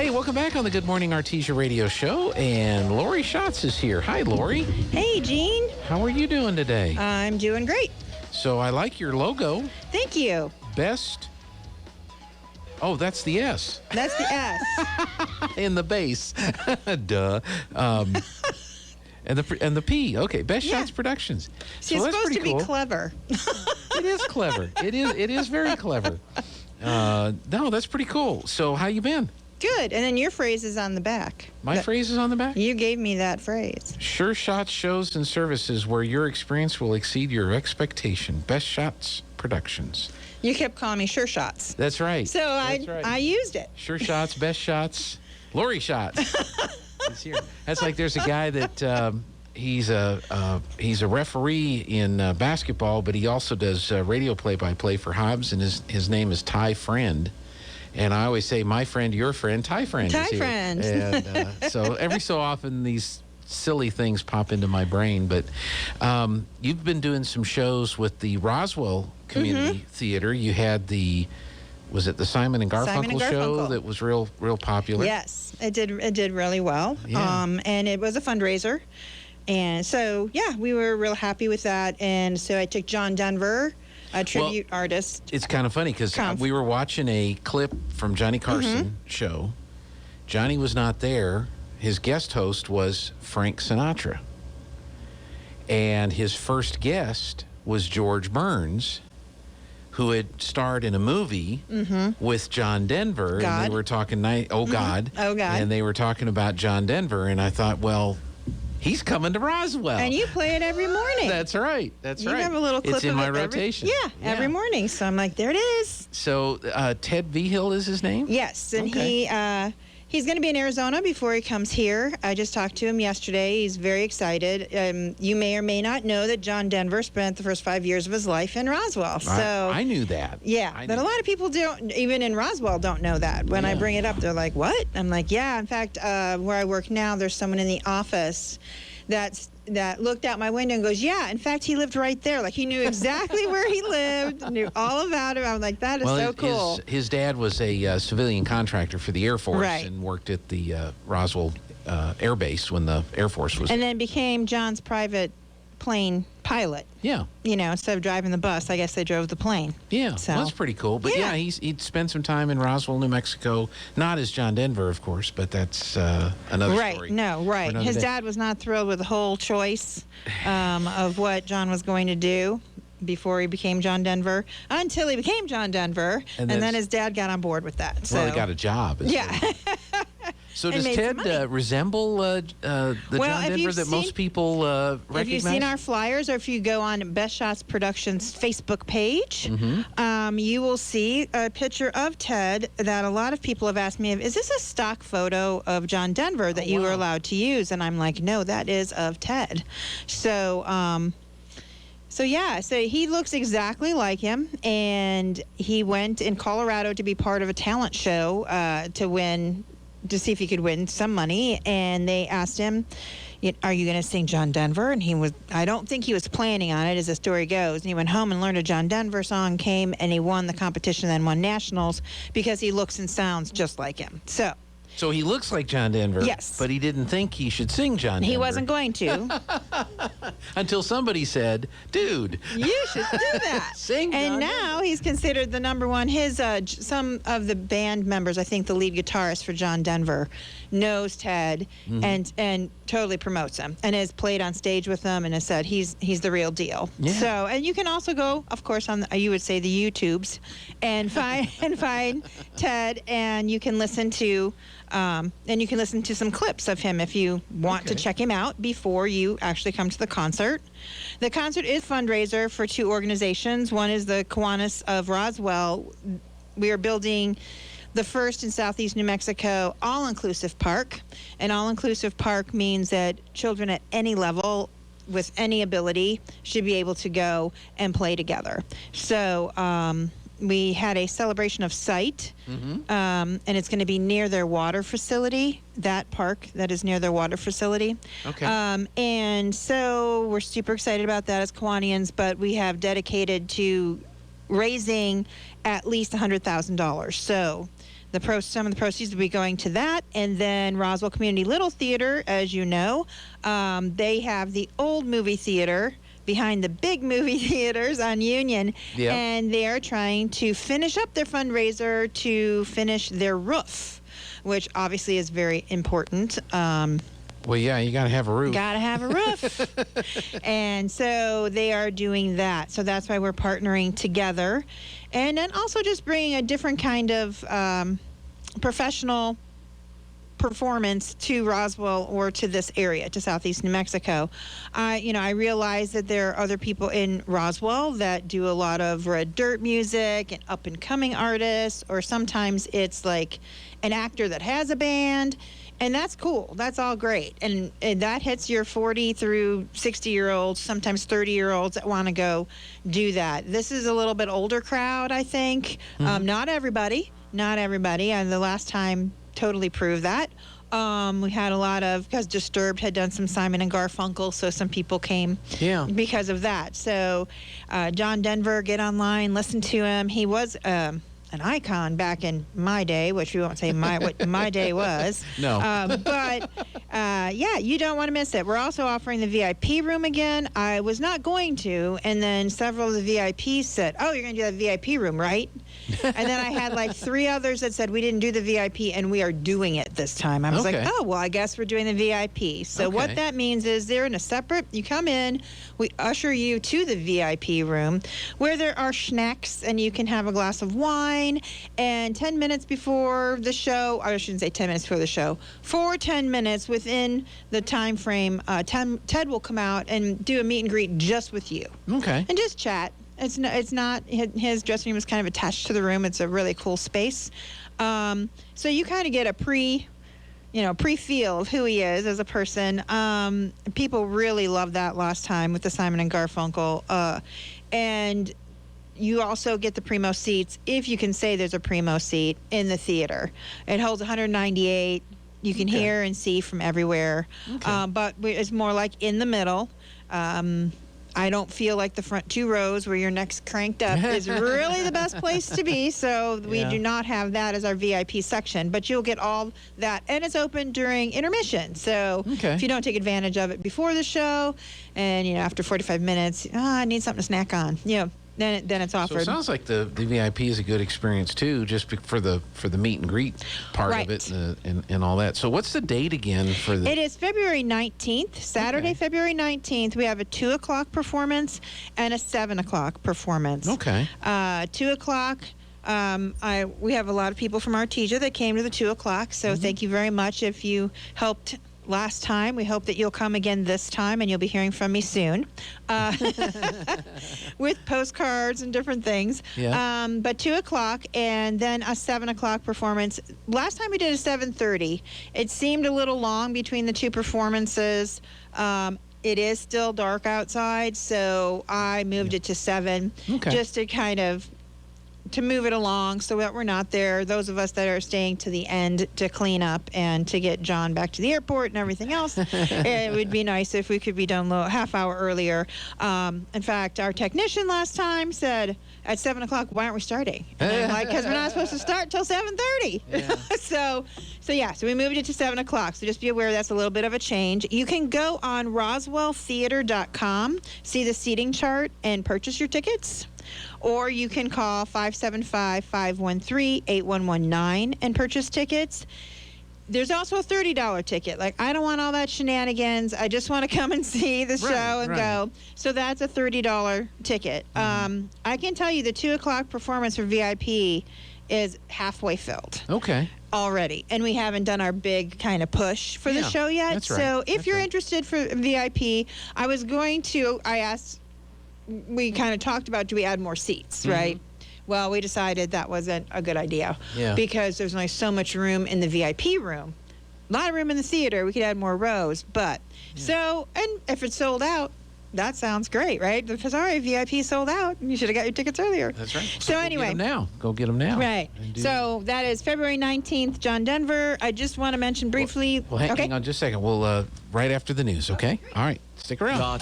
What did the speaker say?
Hey, welcome back on the Good Morning Artesia radio show. And Laurie Schotz is here. Hi, Laurie. Hey, Gene. How are you doing today? I'm doing great. So I like your logo. Thank you. Best. Oh, that's the S. That's the S. In the base. Duh. And the P. Okay, Best Shots Productions. See, it's supposed to be clever. It is clever. It is very clever. No, that's pretty cool. So how you been? Good. And then your phrase is on the back. My phrase is on the back? You gave me that phrase. Sure Shots shows and services where your experience will exceed your expectation. Best Shots Productions. You kept calling me Sure Shots. That's right. So I used it. Sure Shots, Best Shots, Laurie Shots. He's here. That's like there's a guy that he's a referee in basketball, but he also does radio play-by-play for Hobbs, and his name is Ty Friend. And I always say, my friend, your friend, Ty Friend is here. Friend. And so every so often these silly things pop into my brain. But you've been doing some shows with the Roswell Community Theater. You had was it the Simon and Garfunkel show that was real popular? Yes, it did really well. Yeah. And it was a fundraiser. And so, yeah, we were real happy with that. And so I took John Denver, a tribute artist. It's kind of funny because we were watching a clip from Johnny Carson show. Johnny was not there. His guest host was Frank Sinatra. And his first guest was George Burns, who had starred in a movie with John Denver. God. And they were talking, God. Oh, God. And they were talking about John Denver. And I thought, well, he's coming to Roswell. And you play it every morning. That's right. You have a little clip it's in of my it rotation. every morning. So I'm like, there it is. So Ted Vigil is his name? Yes, and he's going to be in Arizona before he comes here. I just talked to him yesterday. He's very excited. You may or may not know that John Denver spent the first 5 years of his life in Roswell. So I knew that. Yeah, but a lot of people don't, even in Roswell, don't know that. When I bring it up, they're like, what? I'm like, yeah. In fact, where I work now, there's someone in the office that looked out my window and goes, yeah, in fact, he lived right there. Like, he knew exactly where he lived, knew all about him. I was like, that is so cool. His dad was a civilian contractor for the Air Force and worked at the Roswell Air Base when the Air Force was... And then became John's private plane pilot. Yeah. You know, instead of driving the bus, I guess they drove the plane. Yeah, so that's pretty cool. But he'd spent some time in Roswell, New Mexico. Not as John Denver, of course, but that's another story. Right. His dad was not thrilled with the whole choice of what John was going to do before he became John Denver, until he became John Denver, and then his dad got on board with that. So. Well, he got a job. So does Ted resemble the John Denver that most people recognize? If you've seen our flyers, or if you go on Best Shots Productions Facebook page, you will see a picture of Ted that a lot of people have asked me, is this a stock photo of John Denver that you were allowed to use? And I'm like, no, that is of Ted. So... So he looks exactly like him, and he went in Colorado to be part of a talent show to see if he could win some money, and they asked him, are you going to sing John Denver? And I don't think he was planning on it, as the story goes. And he went home and learned a John Denver song, came, and he won the competition, then won nationals, because he looks and sounds just like him. So he looks like John Denver. Yes. But he didn't think he should sing John Denver. He wasn't going to. Until somebody said, dude. You should do that. Sing John And now he's considered the number one. Some of the band members, I think the lead guitarist for John Denver, knows Ted and totally promotes him and has played on stage with him and has said he's the real deal. Yeah. So, and you can also go, of course, on you would say the YouTubes and find Ted, and you can listen to some clips of him if you want to check him out before you actually come to the concert. The concert is a fundraiser for two organizations. One is the Kiwanis of Roswell. We are building the first in Southeast New Mexico all-inclusive park. An all-inclusive park means that children at any level with any ability should be able to go and play together. So we had a celebration of sight, and it's going to be near their water facility, that park that is near their water facility. Okay. And so we're super excited about that as Kiwanians, but we have dedicated to raising at least $100,000. So Some of the proceeds will be going to that. And then Roswell Community Little Theater, as you know, they have the old movie theater behind the big movie theaters on Union. Yep. And they are trying to finish up their fundraiser to finish their roof, which obviously is very important. Well, yeah, you got to have a roof. Got to have a roof. And so they are doing that. So that's why we're partnering together. And then also just bringing a different kind of professional performance to Roswell or to this area, to Southeast New Mexico. I realize that there are other people in Roswell that do a lot of red dirt music and up and coming artists, or sometimes it's like an actor that has a band. And that's cool. That's all great. And that hits your 40 through 60-year-olds, sometimes 30-year-olds that want to go do that. This is a little bit older crowd, I think. Not everybody. And the last time totally proved that. We had a lot of, because Disturbed had done some Simon and Garfunkel, so some people came because of that. So John Denver, get online, listen to him. He was an icon back in my day, which we won't say what my day was. No. But you don't want to miss it. We're also offering the VIP room again. I was not going to, and then several of the VIPs said, "Oh, you're going to do that VIP room, right?" And then I had like 3 others that said, "We didn't do the VIP, and we are doing it this time." I was like, "Oh, well, I guess we're doing the VIP." So what that means is they're in a separate, you come in, we usher you to the VIP room where there are snacks, and you can have a glass of wine. And 10 minutes before the show, or I shouldn't say 10 minutes before the show, for 10 minutes within the time frame, Ted will come out and do a meet and greet just with you. Okay. And just chat. It's not his dressing room is kind of attached to the room. It's a really cool space. So you kind of get a pre-feel of who he is as a person. People really loved that last time with the Simon and Garfunkel. And you also get the primo seats, if you can say there's a primo seat in the theater. It holds 198. You can hear and see from everywhere. But it's more like in the middle. I don't feel like the front 2 rows where your neck's cranked up is really the best place to be. So we do not have that as our VIP section. But you'll get all that. And it's open during intermission. So if you don't take advantage of it before the show and, after 45 minutes, I need something to snack on. Then it's offered. So it sounds like the VIP is a good experience too, just for the meet and greet part of it and all that. So what's the date again for the? It is February 19th, Saturday, February 19th. We have a 2:00 performance and a 7:00 performance. Okay. 2:00. We have a lot of people from Artesia that came to the 2:00. So thank you very much if you helped last time. We hope that you'll come again this time, and you'll be hearing from me soon with postcards and different things. But 2:00 and then a 7:00 performance. Last time we did a 7:30. It seemed a little long between the 2 performances. It is still dark outside, so I moved it to 7 just to kind of to move it along so that we're not there. Those of us that are staying to the end to clean up and to get John back to the airport and everything else, it would be nice if we could be done a half hour earlier. In fact, our technician last time said at 7:00, why aren't we starting? And I'm like, because we're not supposed to start till 7:30. So we moved it to 7:00. So just be aware that's a little bit of a change. You can go on roswelltheater.com, see the seating chart, and purchase your tickets. Or you can call 575-513-8119 and purchase tickets. There's also a $30 ticket. Like, I don't want all that shenanigans. I just want to come and see the show and go. So that's a $30 ticket. I can tell you the 2:00 performance for VIP is halfway filled. Already. And we haven't done our big kind of push for the show yet. That's right. So if you're interested for VIP, we kind of talked about, do we add more seats, right? Well, we decided that wasn't a good idea because there's only so much room in the VIP room. A lot of room in the theater. We could add more rows. But and if it's sold out, that sounds great, right? Because, all right, VIP sold out. You should have got your tickets earlier. That's right. So anyway. Go get them now. Right. So that is February 19th, John Denver. I just want to mention briefly. Well, hang on just a second. We'll right after the news, okay? All right. Stick around.